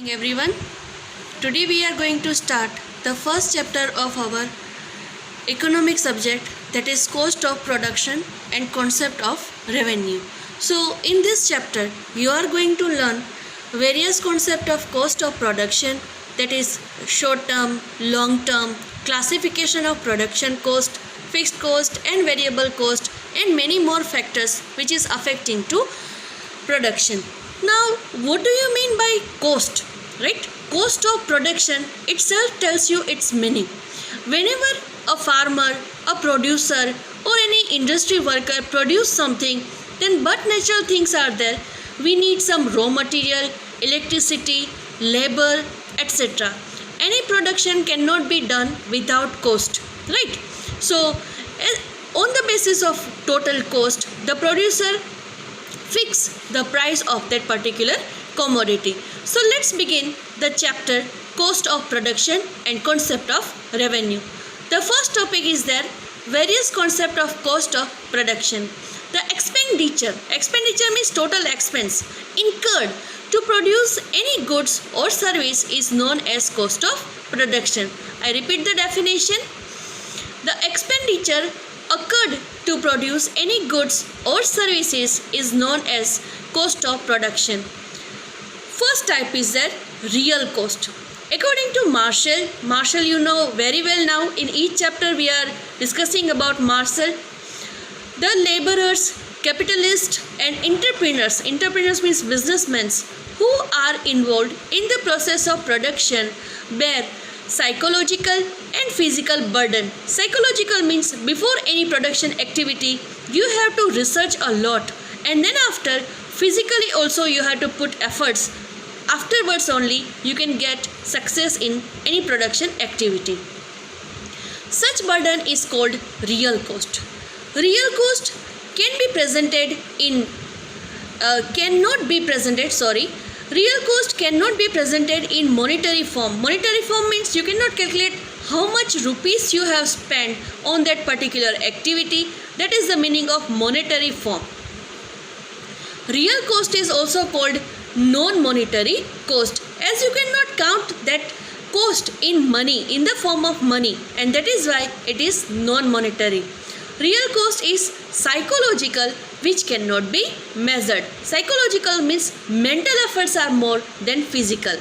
Morning everyone. Today we are going to start the first chapter of our economic subject, that is cost of production and concept of revenue. So in this chapter you are going to learn various concept of cost of production, that is short term, long term, classification of production cost, fixed cost and variable cost, and many more factors which is affecting to production. Now what do you mean by cost? Right? Cost of production itself tells you its meaning. Whenever a farmer, a producer or any industry worker produce something, then what natural things are there? We need some raw material, electricity, labor, etc. Any production cannot be done without cost, right? So on the basis of total cost, the producer fix the price of that particular commodity. So let's begin the chapter cost of production and concept of revenue. The first topic is there various concept of cost of production. The expenditure means total expense incurred to produce any goods or service is known as cost of production. I repeat the definition. The expenditure occurred to produce any goods or services is known as cost of production. First type is that real cost. According to Marshall you know very well now. In each chapter we are discussing about Marshall. The laborers, capitalists and entrepreneurs means businessmen who are involved in the process of production bear psychological and physical burden. Psychological means before any production activity you have to research a lot, and then after physically also you have to put efforts. Afterwards only you can get success in any production activity. Such burden is called real cost. Real cost can be presented in Real cost cannot be presented in monetary form. Monetary form means you cannot calculate how much rupees you have spent on that particular activity. That is the meaning of monetary form. Real cost is also called non-monetary cost, as you cannot count that cost in money, in the form of money, and that is why it is non-monetary. Real cost is psychological, which cannot be measured. Psychological means mental efforts are more than physical.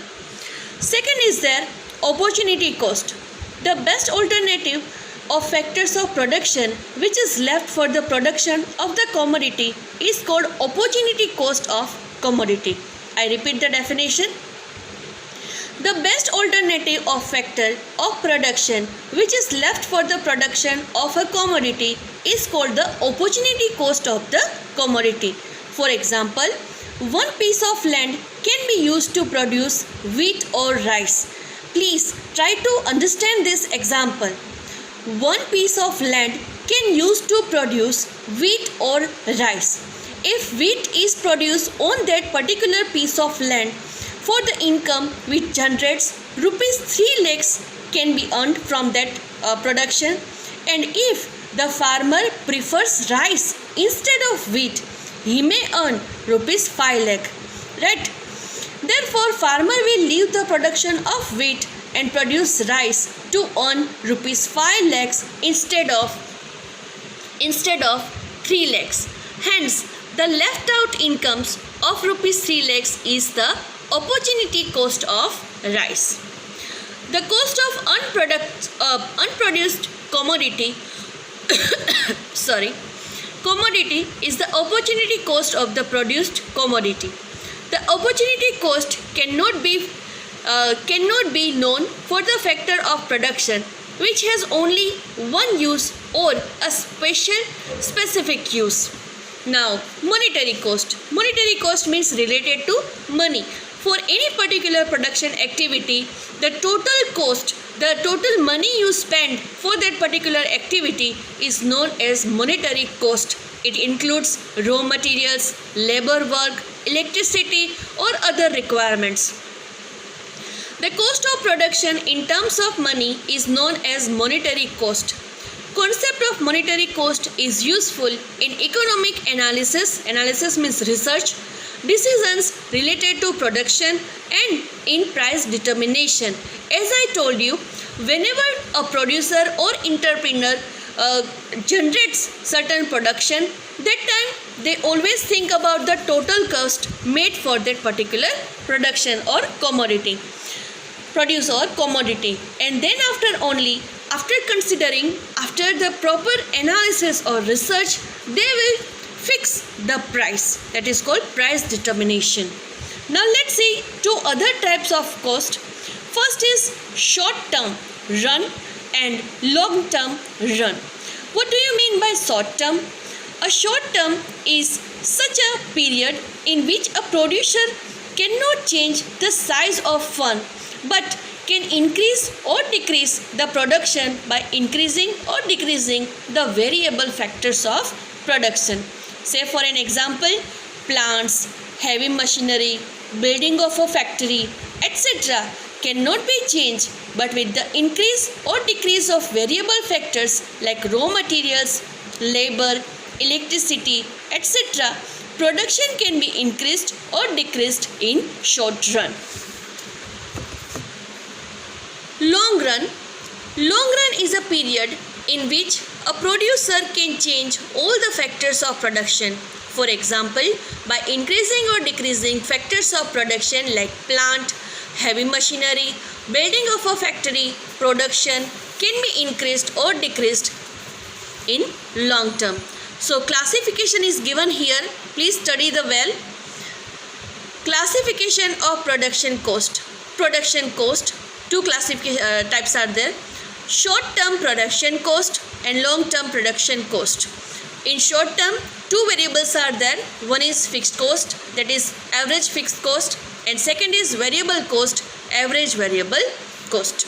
Second is there opportunity cost. The best alternative of factors of production which is left for the production of the commodity is called opportunity cost of commodity. I repeat the definition. The best alternative of factor of production which is left for the production of a commodity is called the opportunity cost of the commodity. For example, one piece of land can be used to produce wheat or rice. Please try to understand this example. One piece of land can use to produce wheat or rice. If wheat is produced on that particular piece of land, for the income which generates rupees 3 lakhs can be earned from that production, and if the farmer prefers rice instead of wheat, he may earn rupees 5 lakh, right? Therefore farmer will leave the production of wheat and produce rice to earn rupees 5 lakhs instead of 3 lakhs. Hence the left out incomes of rupees 3 lakhs is the opportunity cost of rice. The cost of unproduced commodity commodity is the opportunity cost of the produced commodity. The opportunity cost cannot be known for the factor of production which has only one use or a specific use. Now monetary cost. Monetary cost means related to money. For any particular production activity, the total cost, the total money you spend for that particular activity is known as monetary cost. It includes raw materials, labor work, electricity or other requirements. The cost of production in terms of money is known as monetary cost. Concept of monetary cost is useful in economic analysis. Analysis means research. decisions related to production and in price determination. As I told you, whenever a producer or entrepreneur generates certain production, that time they always think about the total cost made for that particular production or commodity, produce or commodity, and then after considering, after the proper analysis or research, they will fix the price. That is called price determination. Now let's see two other types of cost. First is short term run and long term run. What do you mean by short term? A short term is such a period in which a producer cannot change the size of fund but can increase or decrease the production by increasing or decreasing the variable factors of production. Say for an example, plants, heavy machinery, building of a factory, etc. cannot be changed, but with the increase or decrease of variable factors like raw materials, labor, electricity, etc., production can be increased or decreased in short run. Long run. Long run is a period in which a producer can change all the factors of production. For example, by increasing or decreasing factors of production like plant, heavy machinery, building of a factory, production can be increased or decreased in long term. So classification is given here. Please study the well. Classification of production cost. Production cost, two classification types are there. Short term production cost and long term production cost. In short term, two variables are there. One is fixed cost, that is average fixed cost, and second is variable cost, average variable cost.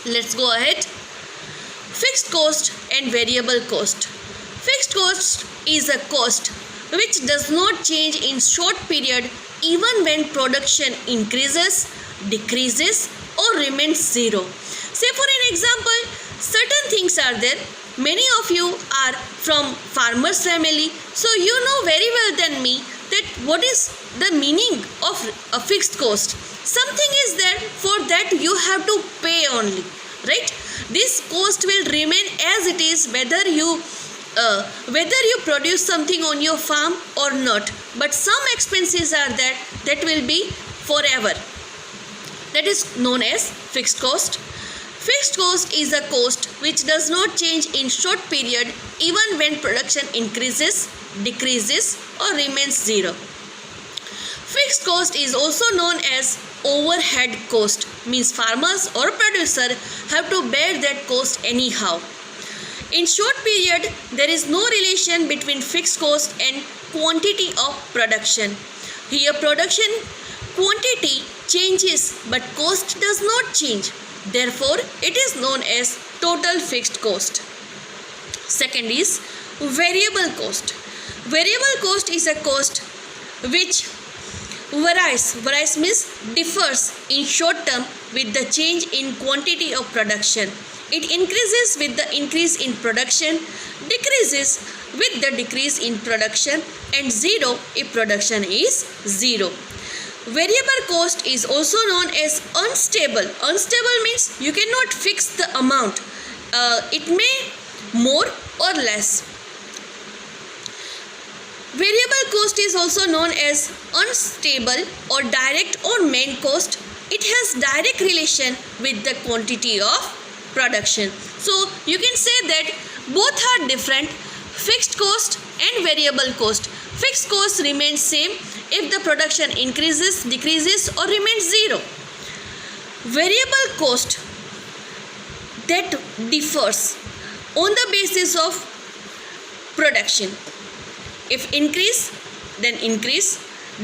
Let's go ahead. Fixed cost and variable cost. Fixed cost is a cost which does not change in short period even when production increases, decreases or remains zero. Say for an example, certain things are there. Many of you are from farmers family, so you know very well than me that what is the meaning of a fixed cost. Something is there, for that you have to pay only, right? This cost will remain as it is whether you produce something on your farm or not, but some expenses are there that will be forever. That is known as fixed cost. Fixed cost is a cost which does not change in short period even when production increases, decreases or remains zero. Fixed cost is also known as overhead cost, means farmers or producer have to bear that cost anyhow. In short period, there is no relation between fixed cost and quantity of production. Here production quantity changes but cost does not change. Therefore, it is known as total fixed cost. Second is variable cost. Variable cost is a cost which varies. Varies means differs in short term with the change in quantity of production. It increases with the increase in production, decreases with the decrease in production, and zero if production is zero. Variable cost is also known as unstable. Unstable means you cannot fix the amount. It may more or less. Variable cost is also known as unstable or direct or main cost. It has direct relation with the quantity of production. So you can say that both are different, fixed cost and variable cost. Fixed cost remains same if the production increases, decreases or remains zero. Variable cost that differs on the basis of production. If increase, then increase.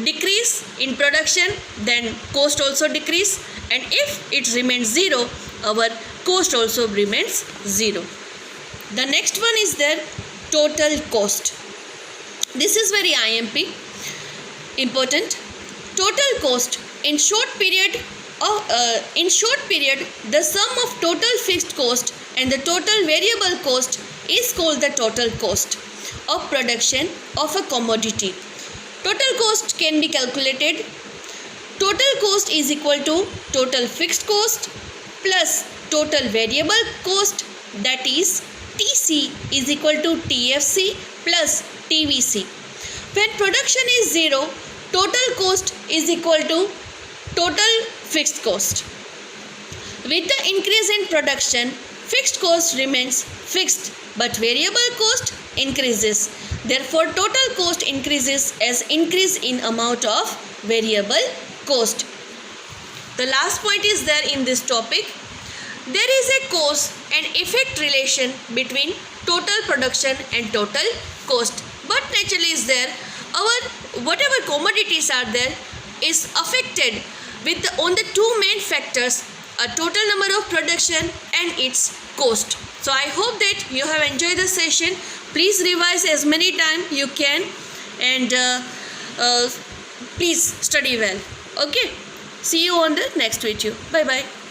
Decrease in production, then cost also decrease. And if it remains zero, our cost also remains zero. The next one is their total cost. This is very IMP important. Total cost in short period the sum of total fixed cost and the total variable cost is called the total cost of production of a commodity. Total cost can be calculated. Total cost is equal to total fixed cost plus total variable cost, that is TC is equal to TFC plus TVC. When production is 0, total cost is equal to total fixed cost. With the increase in production, fixed cost remains fixed but variable cost increases. Therefore, total cost increases as increase in amount of variable cost. The last point is there in this topic. There is a cause and effect relation between total production and total cost. But naturally is there, our whatever commodities are there is affected with on the two main factors, a total number of production and its cost. So I hope that you have enjoyed the session. Please revise as many times you can, and please study well. Okay, see you on the next video. Bye bye.